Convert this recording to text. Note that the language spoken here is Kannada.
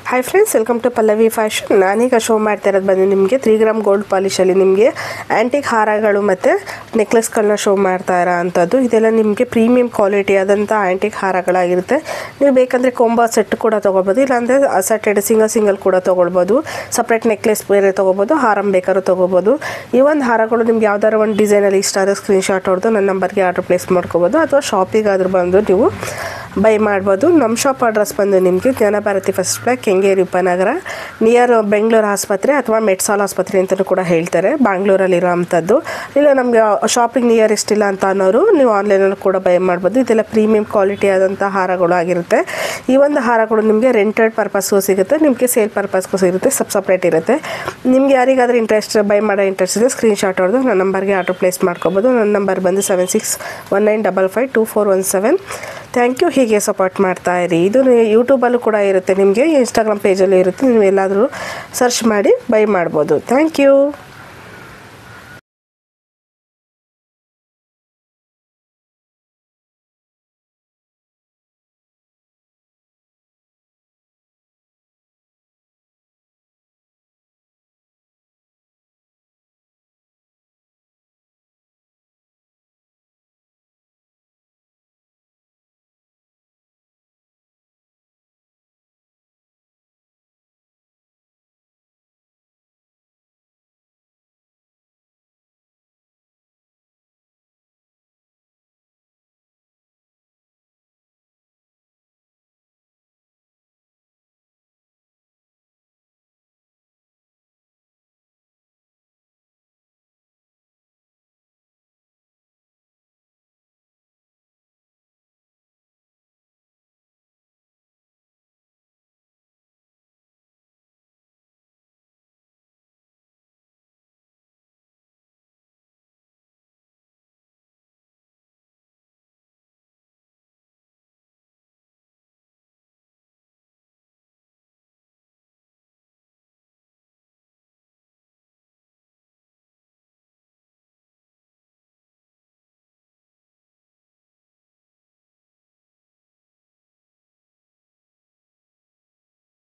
Hi friends, welcome to Pallavi fashion. ನಾನೀಗ ಶೋ ಮಾಡ್ತಾ ಇರೋದು ಬಂದು ನಿಮಗೆ 3 ಗ್ರಾಮ್ ಗೋಲ್ಡ್ ಪಾಲಿಶಲ್ಲಿ ನಿಮಗೆ ಆ್ಯಂಟಿಕ್ ಹಾರಗಳು ಮತ್ತು ನೆಕ್ಲೆಸ್ಗಳನ್ನ ಶೋ ಮಾಡ್ತಾ ಇರೋ ಅಂಥದ್ದು. ಇದೆಲ್ಲ ನಿಮಗೆ ಪ್ರೀಮಿಯಂ ಕ್ವಾಲಿಟಿ ಆದಂಥ ಆ್ಯಂಟಿಕ್ ಹಾರಗಳಾಗಿರುತ್ತೆ. ನೀವು ಬೇಕಂದರೆ ಕೊಂಬ ಸೆಟ್ ಕೂಡ ತೊಗೋಬೋದು, ಇಲ್ಲಾಂದರೆ ಅಸೆಟೆಡ್ ಸಿಂಗಲ್ ಕೂಡ ತೊಗೊಳ್ಬೋದು. ಸಪ್ರೇಟ್ ನೆಕ್ಲೆಸ್ ಬೇರೆ ತೊಗೋಬೋದು, ಹಾರಂ ಬೇಕಾದ್ರೂ ತೊಗೋಬೋದು. ಈ ಒಂದು ಹಾರಗಳು ನಿಮ್ಗೆ ಯಾವ್ದಾದ್ರು ಒಂದು ಡಿಸೈನಲ್ಲಿ ಇಷ್ಟ ಆದರೆ ಸ್ಕ್ರೀನ್ಶಾಟ್ ಹೊಡೆದು ನನ್ನ ನಂಬರ್ಗೆ ಆರ್ಡರ್ ಪ್ಲೇಸ್ ಮಾಡ್ಕೋಬೋದು, ಅಥವಾ ಶಾಪಿಗಾದ್ರೂ ಬಂದು ನೀವು ಬೈ ಮಾಡ್ಬೋದು. ನಮ್ಮ ಶಾಪ್ ಅಡ್ರೆಸ್ ಬಂದು ನಿಮಗೆ ಜ್ಞಾನಭಾರತಿ ಫಸ್ಟ್ ಬ್ಲಾಕ್, ಕೆಂಗೇರಿ ಉಪನಗರ, ನಿಯರ್ ಬೆಂಗಳೂರು ಆಸ್ಪತ್ರೆ ಅಥವಾ ಮೆಡ್ಸಾಲ್ ಆಸ್ಪತ್ರೆ ಅಂತಲೂ ಕೂಡ ಹೇಳ್ತಾರೆ, ಬ್ಯಾಂಗ್ಳೂರಲ್ಲಿರೋ ಅಂಥದ್ದು. ಇಲ್ಲ ನಮಗೆ ಶಾಪಿಂಗ್ ನಿಯರೆಸ್ಟ್ ಇಲ್ಲ ಅಂತ ಅನ್ನೋರು ನೀವು ಆನ್ಲೈನಲ್ಲಿ ಕೂಡ ಬೈ ಮಾಡ್ಬೋದು. ಇದೆಲ್ಲ ಪ್ರೀಮಿಯಂ ಕ್ವಾಲಿಟಿ ಆದಂಥ ಹಾರಗಳು ಆಗಿರುತ್ತೆ. ಈ ಒಂದು ಹಾರಗಳು ನಿಮಗೆ ರೆಂಟೆಡ್ ಪರ್ಪಸ್ಗೂ ಸಿಗುತ್ತೆ, ನಿಮಗೆ ಸೇಲ್ ಪರ್ಪಸ್ಗೂ ಸಿಗುತ್ತೆ, ಸಪ್ರೇಟ್ ಇರುತ್ತೆ. ನಿಮ್ಗೆ ಯಾರಿಗಾದ್ರೂ ಬೈ ಮಾಡೋ ಇಂಟ್ರೆಸ್ಟ್ ಇದೆ ಸ್ಕ್ರೀನ್ಶಾಟ್ ಹೊಡೆದು ನನ್ನ ನಂಬರ್ಗೆ ಆರ್ಡರ್ ಪ್ಲೇಸ್ ಮಾಡ್ಕೋಬೋದು. ನನ್ನ ನಂಬರ್ ಬಂದು 7619552417. Thank you. ಹೀಗೆ ಸಪೋರ್ಟ್ ಮಾಡ್ತಾ ಇರಿ. ಇದು ಯೂಟ್ಯೂಬಲ್ಲೂ ಕೂಡ ಇರುತ್ತೆ, ನಿಮಗೆ ಇನ್ಸ್ಟಾಗ್ರಾಮ್ ಪೇಜಲ್ಲೂ ಇರುತ್ತೆ. ನೀವು ಎಲ್ಲಾದರೂ ಸರ್ಚ್ ಮಾಡಿ ಬೈ ಮಾಡ್ಬೋದು. Thank you.